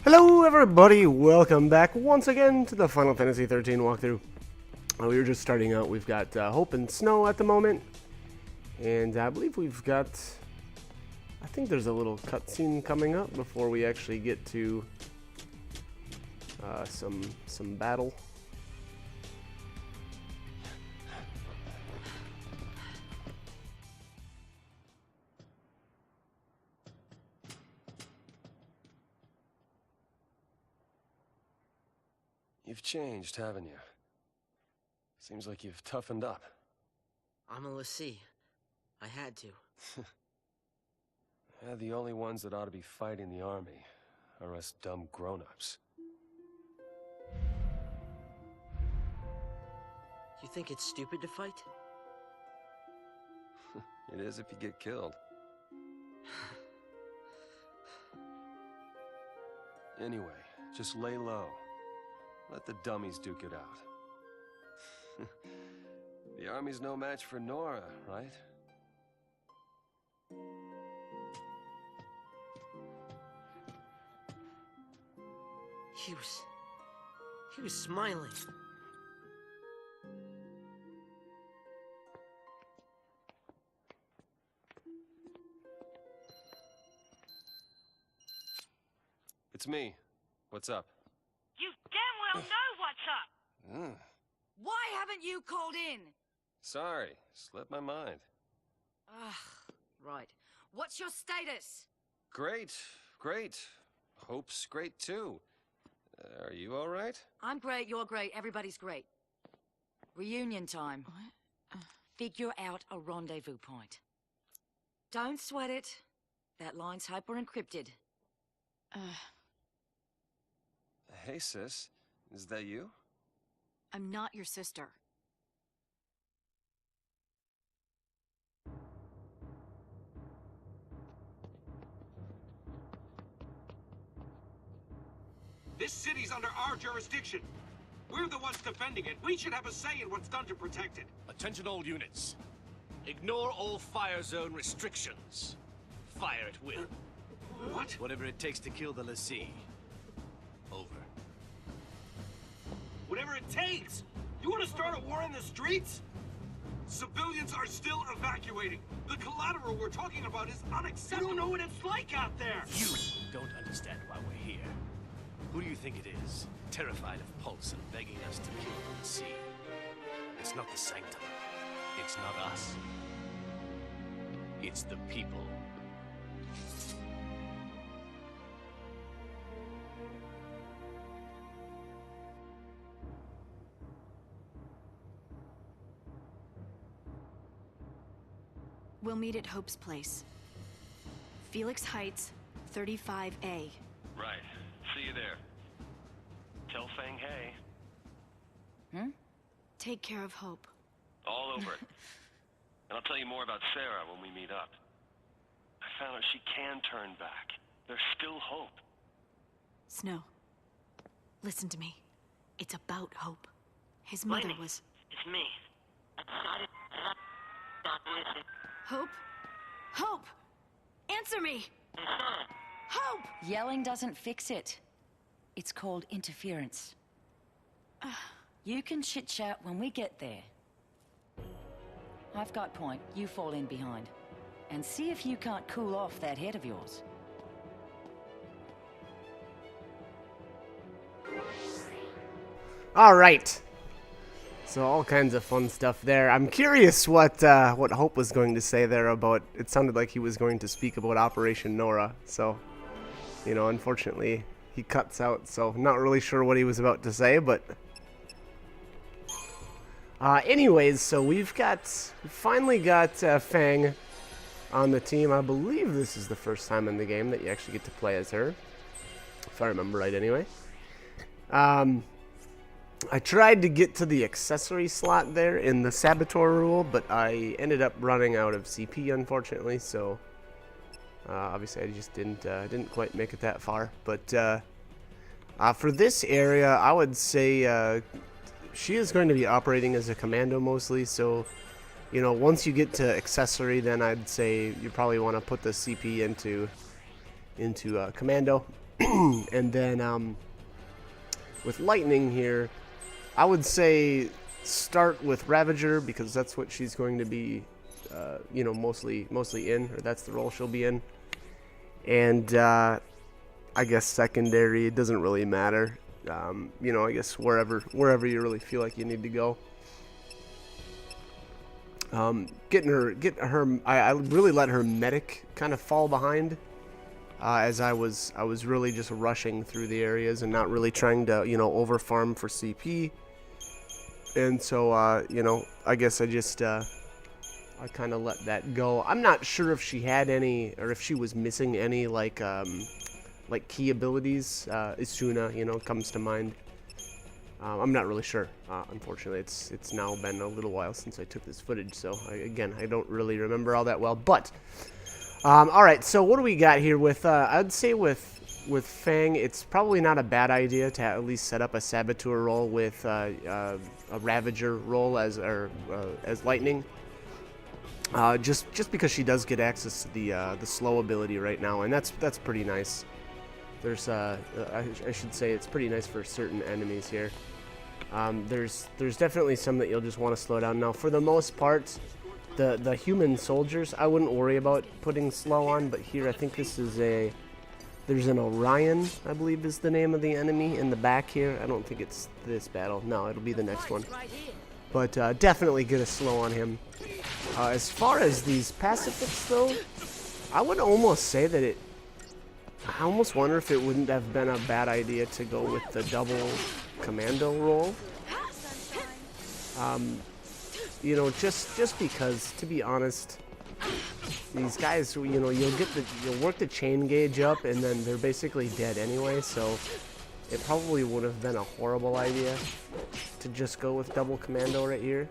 Hello everybody, welcome back once again to the Final Fantasy 13 walkthrough. We were just starting out. We've got Hope and Snow at the moment, and I believe we've got, I think there's a little cutscene coming up before we actually get to some battle. You've changed, haven't you? Seems like you've toughened up. I'm a Lassie. I had to. Yeah, the only ones that ought to be fighting the army are us dumb grown-ups. You think it's stupid to fight? It is if you get killed. Anyway, just lay low. Let the dummies duke it out. The army's no match for Nora, right? He was smiling. It's me. What's up? You damn well know what's up! Why haven't you called in? Sorry, slipped my mind. Right. What's your status? Great, great. Hope's great too. Are you all right? I'm great, you're great, everybody's great. Reunion time. What? Figure out a rendezvous point. Don't sweat it. That line's hyper-encrypted. Hey, sis. Is that you? I'm not your sister. This city's under our jurisdiction. We're the ones defending it. We should have a say in what's done to protect it. Attention all units. Ignore all fire zone restrictions. Fire at will. What? Whatever it takes to kill the Lassie. Over. Whatever it takes! You want to start a war in the streets? Civilians are still evacuating. The collateral we're talking about is unacceptable. You don't know what it's like out there! You don't understand why we're here. Who do you think it is? Terrified of Pulse and begging us to kill the Lassie. It's not the Sanctum. It's not us. It's the people. We'll meet at Hope's place. Felix Heights, 35A. Right. See you there. Tell Fang hey. Take care of Hope. All over it. And I'll tell you more about Sarah when we meet up. I found out she can turn back. There's still hope. Snow, listen to me. It's about Hope. His mother Lightning. was... It's me. Hope? Hope! Answer me! Hope! Yelling doesn't fix it. It's called interference. You can chit-chat when we get there. I've got point. You fall in behind. And see if you can't cool off that head of yours. Alright. So all kinds of fun stuff there. I'm curious what Hope was going to say there about, it sounded like he was going to speak about Operation Nora. So, you know, unfortunately he cuts out, so not really sure what he was about to say, but... anyways, so we finally got Fang on the team. I believe this is the first time in the game that you actually get to play as her, if I remember right anyway. I tried to get to the accessory slot there in the Saboteur rule, but I ended up running out of CP, unfortunately, so obviously I just didn't quite make it that far. But for this area, I would say she is going to be operating as a commando mostly, so you know, once you get to accessory, then I'd say you probably want to put the CP into commando. And then with lightning here, I would say start with Ravager because that's what she's going to be, you know, mostly in, or that's the role she'll be in. And I guess secondary, it doesn't really matter. You know, I guess wherever you really feel like you need to go. Getting her. I really let her medic kind of fall behind, as I was really just rushing through the areas and not really trying to, you know, over farm for CP. And so, you know, I guess I just I kind of let that go. I'm not sure if she had any, or if she was missing any like key abilities. Isuna, you know, comes to mind. I'm not really sure. Unfortunately, it's now been a little while since I took this footage, so I don't really remember all that well. But all right, so what do we got here with? I'd say with Fang, it's probably not a bad idea to at least set up a Saboteur role with a Ravager role as Lightning. Just because she does get access to the slow ability right now, and that's pretty nice. There's I should say it's pretty nice for certain enemies here. There's definitely some that you'll just want to slow down. Now, for the most part, the human soldiers I wouldn't worry about putting slow on, but here I think this is there's an Orion, I believe is the name of the enemy in the back here. I don't think it's this battle. No, it'll be the next one. But definitely get a slow on him. As far as these pacifics, though, I would almost say that I almost wonder if it wouldn't have been a bad idea to go with the double commando role. You know, just because, to be honest, these guys, you know, you'll work the chain gauge up, and then they're basically dead anyway. So it probably would have been a horrible idea to just go with double commando right here.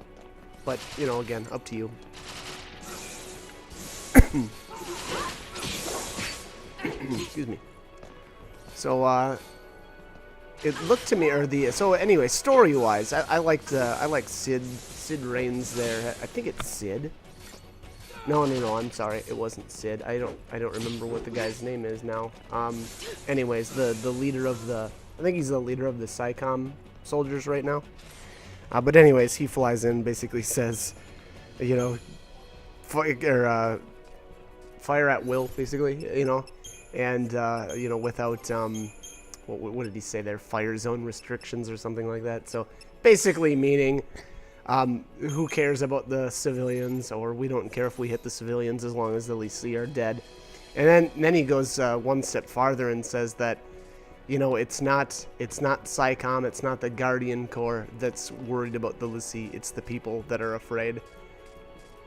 But you know, again, up to you. Excuse me. So it looked to me, so anyway, story-wise, I like Sid reigns there. I think it's Sid. No, I'm sorry, it wasn't Sid. I don't remember what the guy's name is now. Anyways, the leader of I think he's the leader of the SciComm soldiers right now. But anyways, he flies in, basically says, you know, fire at will, basically, you know, and you know, without what did he say there? Fire zone restrictions or something like that. So basically meaning, who cares about the civilians, or we don't care if we hit the civilians as long as the Lisi are dead. And then he goes one step farther and says that, you know, it's not SciComm, it's not the Guardian Corps that's worried about the Lisi, it's the people that are afraid.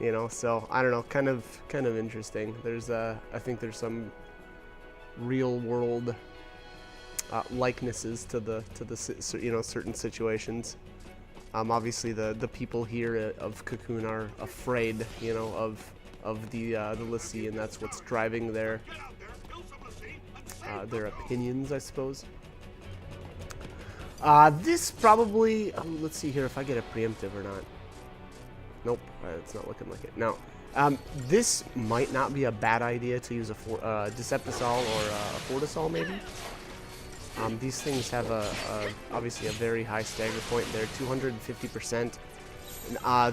You know, so I don't know, kind of interesting. There's I think there's some real world likenesses to the you know, certain situations. Obviously the people here of Cocoon are afraid, you know, of the Lisi, and that's what's driving their opinions, I suppose. This probably, let's see here if I get a preemptive or not. Nope, it's not looking like it. Now, this might not be a bad idea to use a Deceptisol or a Fortisol, maybe. These things have obviously a very high stagger point. They're 250%.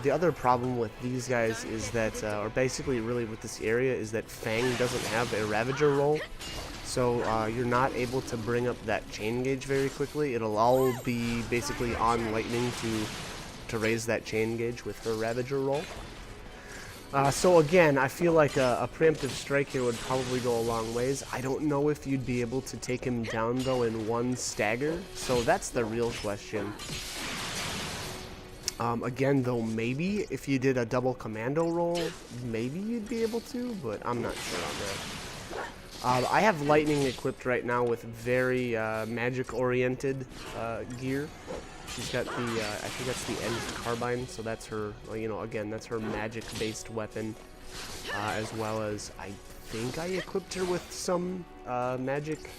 The other problem with these guys is that, or basically really with this area, is that Fang doesn't have a Ravager roll. So you're not able to bring up that chain gauge very quickly. It'll all be basically on Lightning to raise that chain gauge with her Ravager roll. So again, I feel like a preemptive strike here would probably go a long ways. I don't know if you'd be able to take him down, though, in one stagger. So that's the real question. Again, though, maybe if you did a double commando roll, maybe you'd be able to, but I'm not sure on that. I have Lightning equipped right now with very magic-oriented gear. She's got the, I think that's the End Carbine, so that's her, you know, again, that's her magic-based weapon, as well as, I think I equipped her with some magic.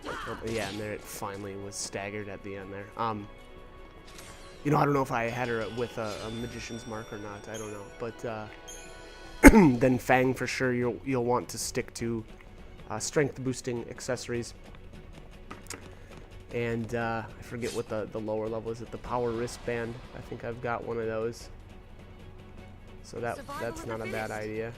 Oh, yeah, and there it finally was staggered at the end there. You know, I don't know if I had her with a Magician's Mark or not, I don't know, but then Fang, for sure, you'll want to stick to strength-boosting accessories. And I forget what the lower level is. It the power wristband. I think I've got one of those. So that's not a bad idea.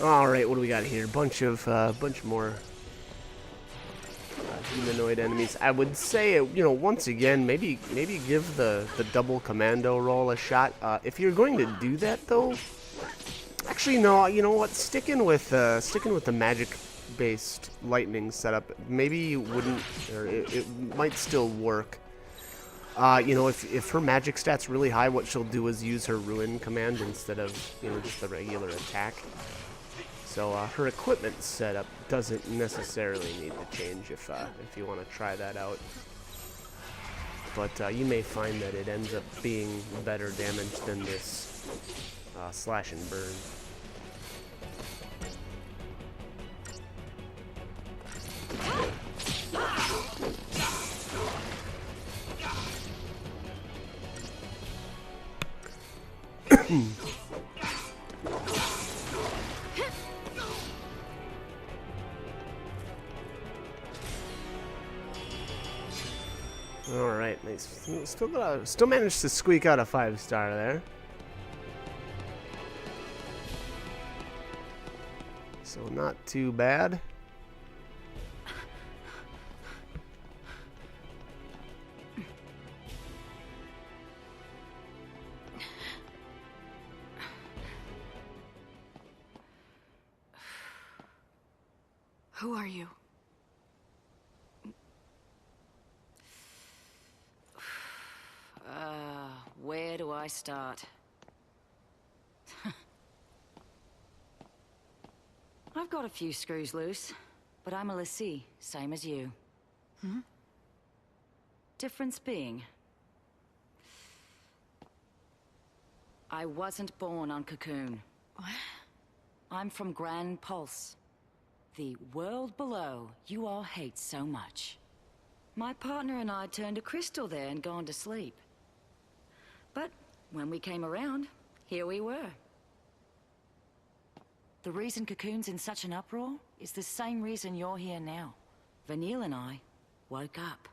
All right, what do we got here? Bunch more humanoid enemies. I would say, you know, once again, maybe give the double commando roll a shot. If you're going to do that, though, actually no. You know what? Sticking with the magic-based lightning setup, maybe wouldn't, or it might still work. You know, if her magic stat's really high, what she'll do is use her ruin command instead of, you know, just the regular attack. So her equipment setup doesn't necessarily need to change if you want to try that out. But you may find that it ends up being better damage than this slash and burn. All right, nice. Still managed to squeak out a 5-star there. So not too bad. Who are you? Where do I start? I've got a few screws loose, but I'm a Lassie, same as you. Hmm? Difference being, I wasn't born on Cocoon. What? I'm from Grand Pulse, the world below you all hate so much. My partner and I turned a crystal there and gone to sleep. But when we came around, here we were. The reason Cocoon's in such an uproar is the same reason you're here now. Vanille and I woke up.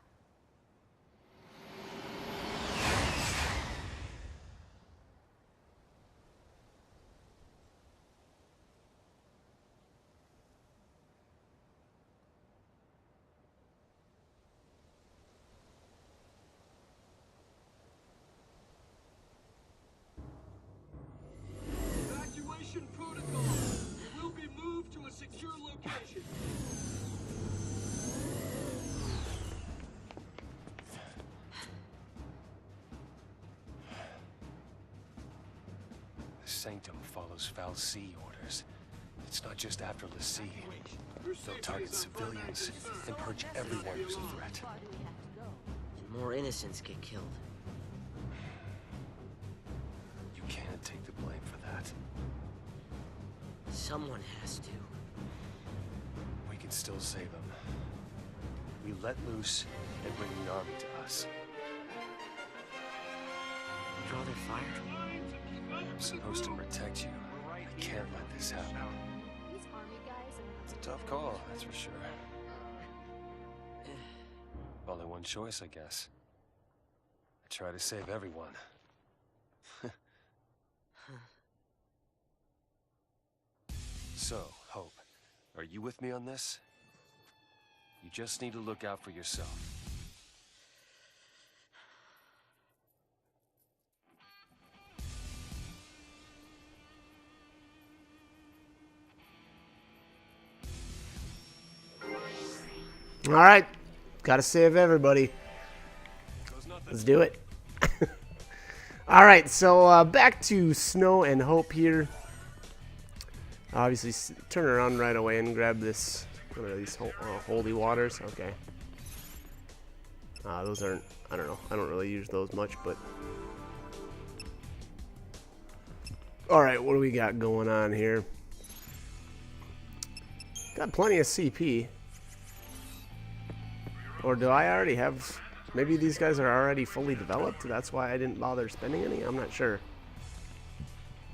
Evacuation protocol. We will be moved to a secure location. The Sanctum follows Foul Sea orders. It's not just after Lassie. They'll target civilians and purge everyone who's a threat. And more innocents get killed. You can't take the blame for that. Someone has to. We can still save them. We let loose and bring the army to us. Draw their fire. I'm supposed to protect you. I can't let this happen. It's a tough call, that's for sure. Only one choice, I guess. I try to save everyone. So, Hope, are you with me on this? You just need to look out for yourself. All right, gotta save everybody. Let's do it. All right, so back to Snow and Hope here. Obviously, turn around right away and grab this. What are these holy waters? Okay. Those aren't. I don't know. I don't really use those much, but. All right, what do we got going on here? Got plenty of CP. Or do I already have... Maybe these guys are already fully developed. That's why I didn't bother spending any. I'm not sure.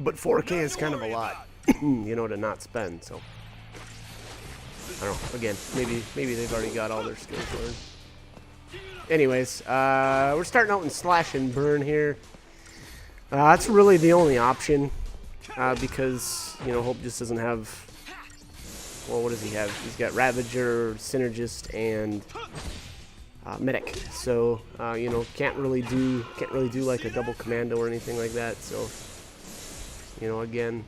But 4K is kind of a lot, you know, to not spend, so... I don't know. Again, maybe they've already got all their skills learned. Anyways, we're starting out in slash and burn here. That's really the only option because, you know, Hope just doesn't have. Well, what does he have? He's got Ravager, Synergist, and Medic. So you know, can't really do like a double commando or anything like that. So you know, again.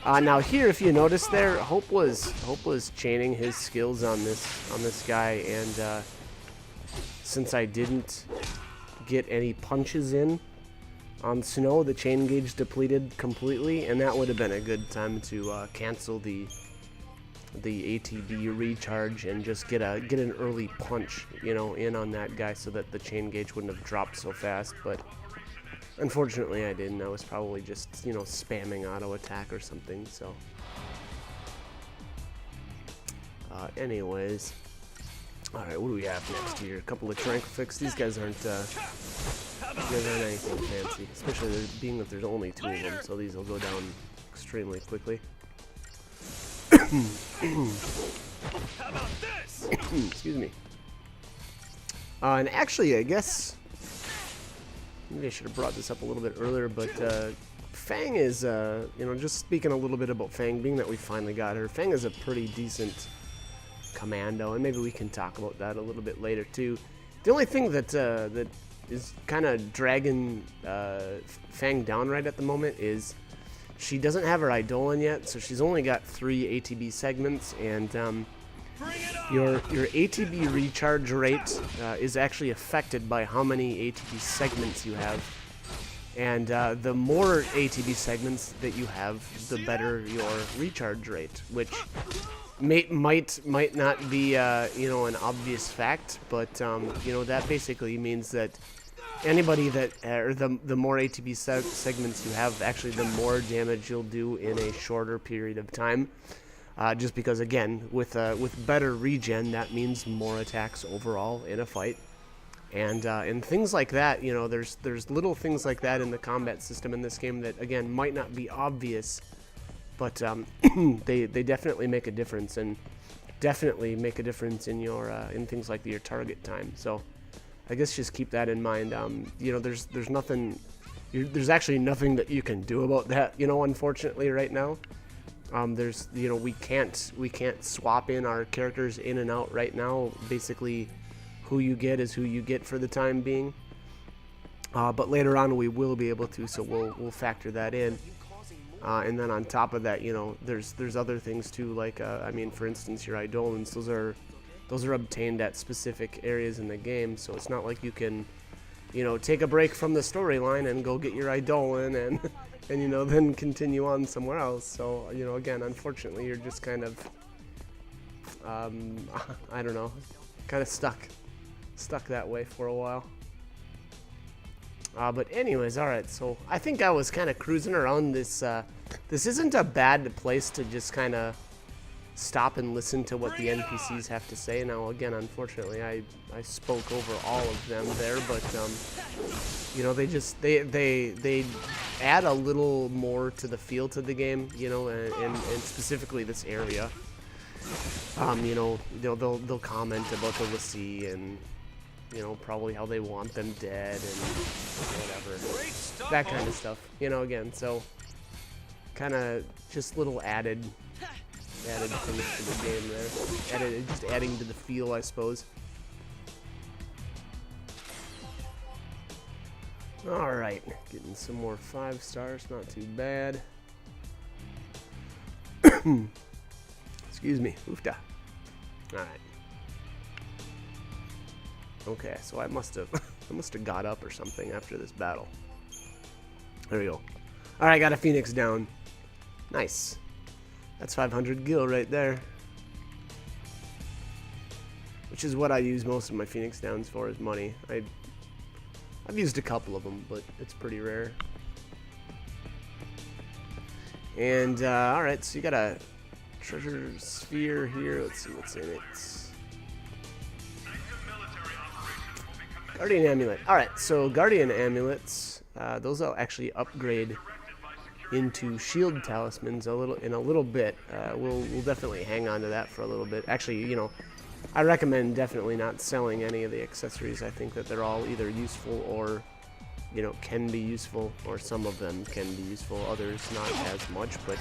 Now here, if you notice there, Hope was chaining his skills on this guy, and since I didn't get any punches in on Snow, the chain gauge depleted completely, and that would have been a good time to cancel the ATB recharge and just get an early punch, you know, in on that guy so that the chain gauge wouldn't have dropped so fast. But unfortunately, I didn't. I was probably just, you know, spamming auto attack or something. So, anyways, all right, what do we have next here? A couple of Tranquifix. These guys aren't anything fancy, especially being that there's only 2 of them. So these will go down extremely quickly. How about this? Excuse me. And actually, I guess maybe I should have brought this up a little bit earlier, but Fang is, you know, just speaking a little bit about Fang, being that we finally got her. Fang is a pretty decent commando, and maybe we can talk about that a little bit later too. The only thing that that is kind of dragging Fang down right at the moment is she doesn't have her Eidolon yet, so she's only got 3 ATB segments, and your ATB recharge rate is actually affected by how many ATB segments you have. And the more ATB segments that you have, the better your recharge rate, which might not be you know, an obvious fact, but you know, that basically means that anybody that, or the more ATB segments you have, actually the more damage you'll do in a shorter period of time. Just because, again, with better regen, that means more attacks overall in a fight, and things like that. You know, there's little things like that in the combat system in this game that, again, might not be obvious, but they definitely make a difference, and definitely make a difference in your in things like your target time. So I guess just keep that in mind. You know, there's nothing, there's actually nothing that you can do about that, you know, unfortunately right now. There's, you know, we can't swap in our characters in and out right now. Basically, who you get is who you get for the time being. But later on we will be able to, so we'll factor that in. And then on top of that, you know, there's other things too, like I mean, for instance, your Eidolons, those are obtained at specific areas in the game, so it's not like you can, you know, take a break from the storyline and go get your Eidolon and you know, then continue on somewhere else. So, you know, again, unfortunately, you're just kind of I don't know, kind of stuck that way for a while. But anyways, alright, so I think I was kind of cruising around this. This isn't a bad place to just kind of stop and listen to what the NPCs have to say. Now, again, unfortunately, I spoke over all of them there, but you know, they add a little more to the feel to the game, you know, and specifically this area. You know, they'll comment about the Lassie and, you know, probably how they want them dead and whatever, that kind of stuff, you know, again, so kind of just little added things to the game there, just adding to the feel, I suppose. Alright, getting some more 5 stars, not too bad. Excuse me, oofda. Alright. Okay, so I must have got up or something after this battle. There we go. Alright, got a Phoenix down. Nice. That's 500 gil right there. Which is what I use most of my Phoenix downs for, is money. I've used a couple of them, but it's pretty rare. And, alright, so you got a treasure sphere here. Let's see what's in it. Guardian Amulet. Alright, so Guardian Amulets, those will actually upgrade into shield talismans in a little bit. We'll definitely hang on to that for a little bit. Actually, you know, I recommend definitely not selling any of the accessories. I think that they're all either useful or, you know, can be useful, or some of them can be useful, others not as much. But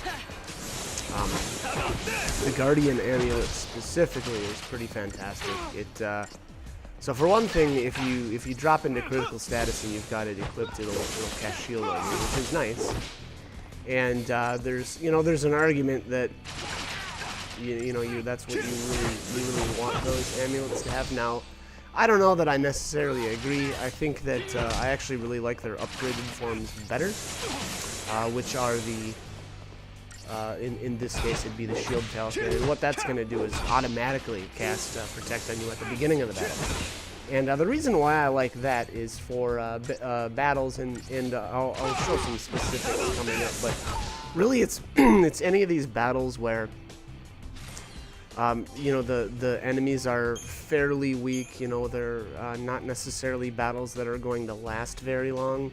the Guardian Amulet specifically is pretty fantastic. So for one thing, if you drop into critical status and you've got it equipped, it'll cast shield on you, which is nice. And there's an argument that that's what you really want those amulets to have. Now, I don't know that I necessarily agree. I think that I actually really like their upgraded forms better, which are the in this case it'd be the shield talisman. And what that's going to do is automatically cast protect on you at the beginning of the battle. And the reason why I like that is for battles, and I'll show some specifics coming up. But really, it's it's any of these battles where you know, the enemies are fairly weak. You know, they're not necessarily battles that are going to last very long,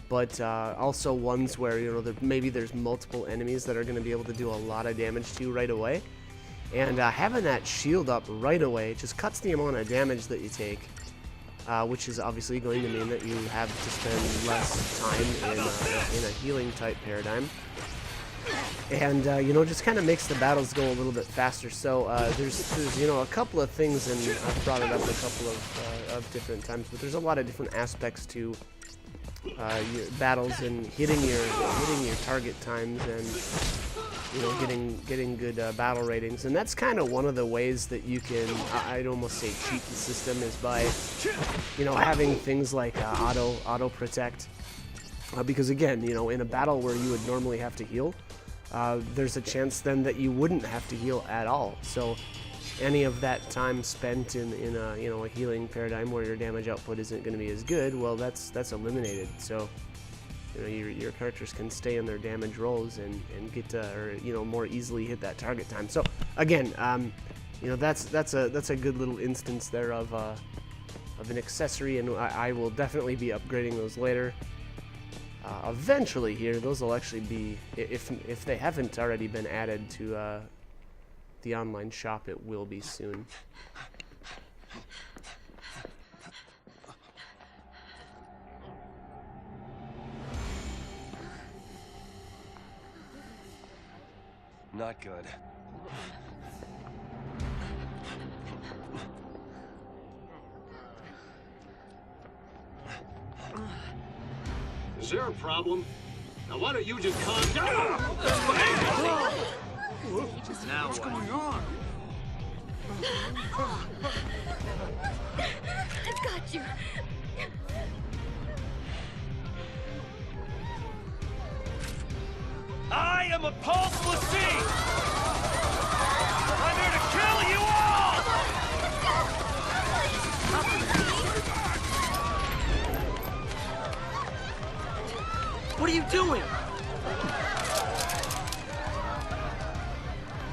but also ones where, you know, maybe there's multiple enemies that are going to be able to do a lot of damage to you right away. And having that shield up right away just cuts the amount of damage that you take, which is obviously going to mean that you have to spend less time in a healing type paradigm. And you know, just kind of makes the battles go a little bit faster. So there's you know, a couple of things, and I've brought it up a couple of different times, but there's a lot of different aspects to your battles and hitting your target times, and you know, getting good battle ratings. And that's kind of one of the ways that you can, I'd almost say, cheat the system, is by, you know, having things like auto protect. Because again, you know, in a battle where you would normally have to heal, there's a chance then that you wouldn't have to heal at all. So any of that time spent in a, you know, a healing paradigm where your damage output isn't going to be as good, well, that's eliminated. So, you know, your characters can stay in their damage rolls and get or, you know, more easily hit that target time. So again, you know, that's a good little instance there of an accessory, and I will definitely be upgrading those later. Eventually here, those will actually be, if they haven't already been added to the online shop, it will be soon. Not good. Is there a problem? Now why don't you just calm down? Now what's going on? I've got you. I am a Pulse Lassie! I'm here to kill you all! What are you doing?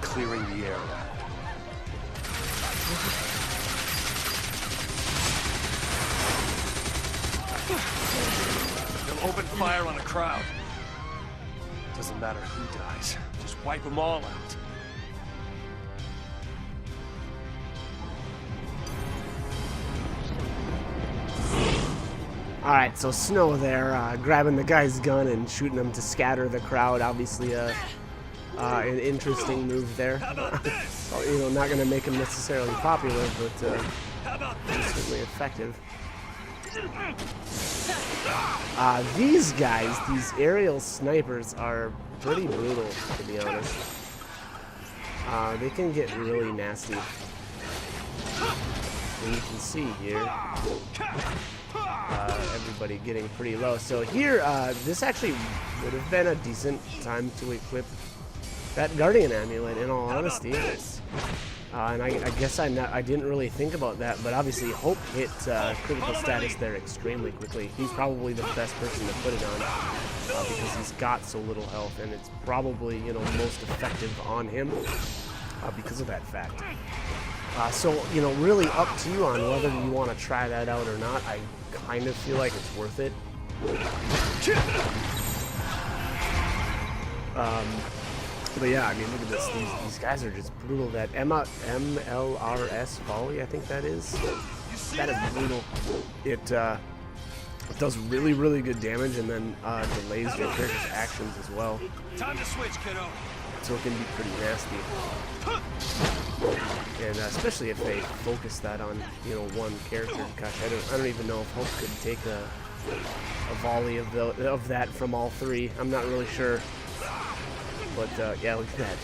Clearing the area. They'll open fire on a crowd. Doesn't matter who dies. Just wipe them all out. Alright, so Snow there, grabbing the guy's gun and shooting him to scatter the crowd. Obviously, an interesting move there. You know, not going to make him necessarily popular, but certainly effective. These guys, these aerial snipers, are pretty brutal, to be honest. They can get really nasty. And you can see here, everybody getting pretty low. So here, this actually would have been a decent time to equip that Guardian Amulet, in all honesty. And I guess I didn't really think about that, but obviously Hope hit critical status there extremely quickly. He's probably the best person to put it on, because he's got so little health, and it's probably, you know, most effective on him because of that fact. So, you know, really up to you on whether you want to try that out or not. I kind of feel like it's worth it. But yeah, I mean, look at this. These guys are just brutal. That MLRS volley, I think that is. That is brutal. It does really, really good damage, and then delays your character's actions as well. Time to switch, kiddo. So it can be pretty nasty. And especially if they focus that on, you know, one character. Gosh, I don't even know if Hope could take a volley of that from all three. I'm not really sure. But yeah, look at that.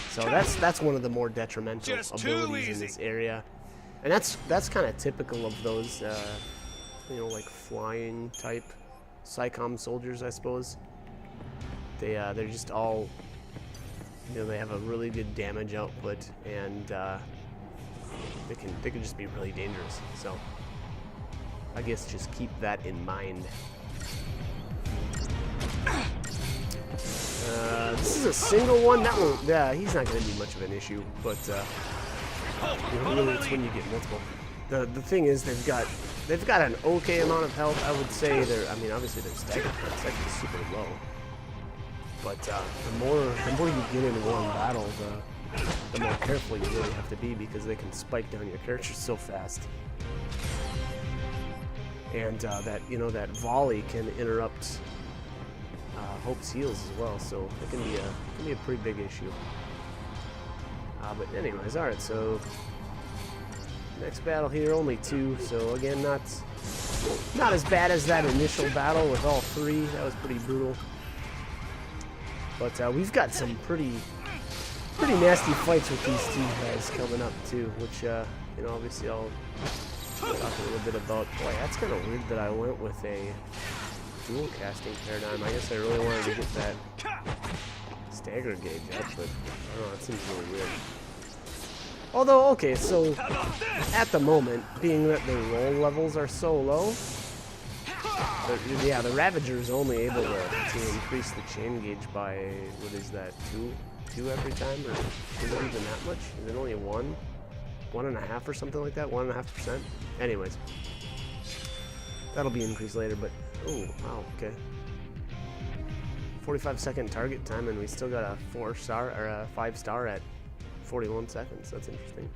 So that's one of the more detrimental abilities in this area, and that's kind of typical of those, you know, like flying type Psychom soldiers, I suppose. They're just all, you know, they have a really good damage output, and they can just be really dangerous. So I guess just keep that in mind. This is a single one. That one, yeah, he's not going to be much of an issue, but you know, really it's when you get multiple. The thing is, they've got an okay amount of health. I would say I mean, obviously their stagger points actually super low, but the more you get into one battle, the more careful you really have to be, because they can spike down your character so fast. And that, you know, that volley can interrupt Hope's heals as well, so it can be a pretty big issue. But anyways, all right. So next battle here, only 2. So again, not as bad as that initial battle with all 3. That was pretty brutal. But we've got some pretty nasty fights with these 2 guys coming up too, which you know, obviously I'll talk a little bit about. Boy, that's kind of weird that I went with a dual casting paradigm. I guess I really wanted to get that stagger gauge up, but I don't know, it seems really weird. Although, okay, so at the moment, being that the roll levels are so low, the Ravager is only able to increase the chain gauge by, what is that, 2 every time, or is it even that much? Is it only 1.5 or something like that? 1.5%? Anyways, that'll be increased later, but oh, wow, okay. 45-second target time, and we still got a 4-star or a 5-star at 41 seconds. That's interesting.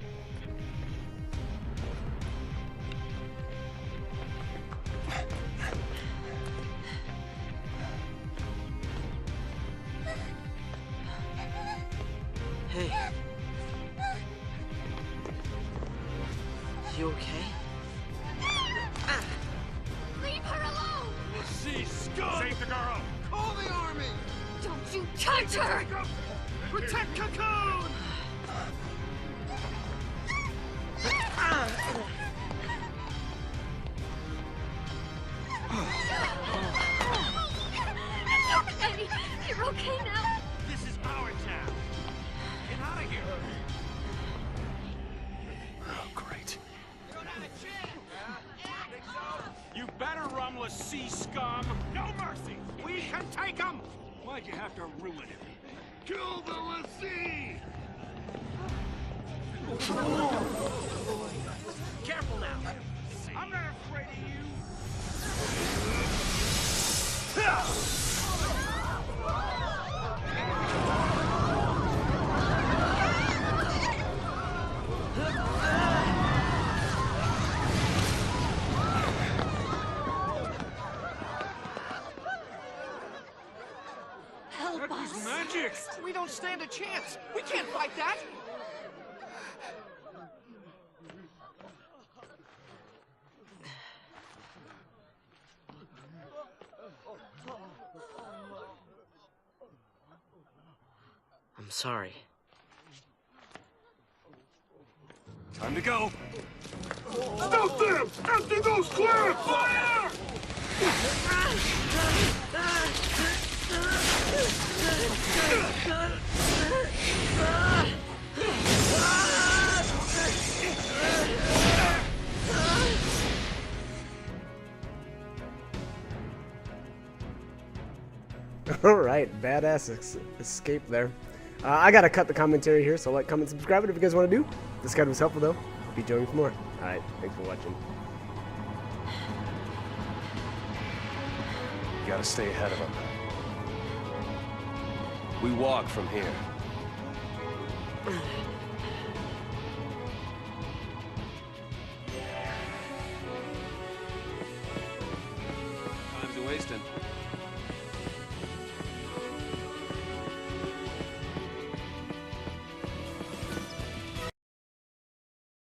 Hey. You okay? Leave her alone! See, scum! Save the girl! Call the army! Don't you touch her! Protect Cocoon! Eddie, you're okay now. This is our town. Get out of here. Oh, great. You better run, Lassie scum! No mercy! We can take him! Why'd you have to ruin it? Kill the Lassie! Careful now! I'm not afraid of you! Help us. He's magic! We don't stand a chance! We can't fight that! I'm sorry. Time to go! Stop them! Empty those clearance! Fire! Alright, badass escape there. I gotta cut the commentary here, so like, comment, subscribe if you guys want to do. This guide was helpful though. Hope you join me for more. Alright, thanks for watching. You gotta stay ahead of him. We walk from here. Time's a wasting.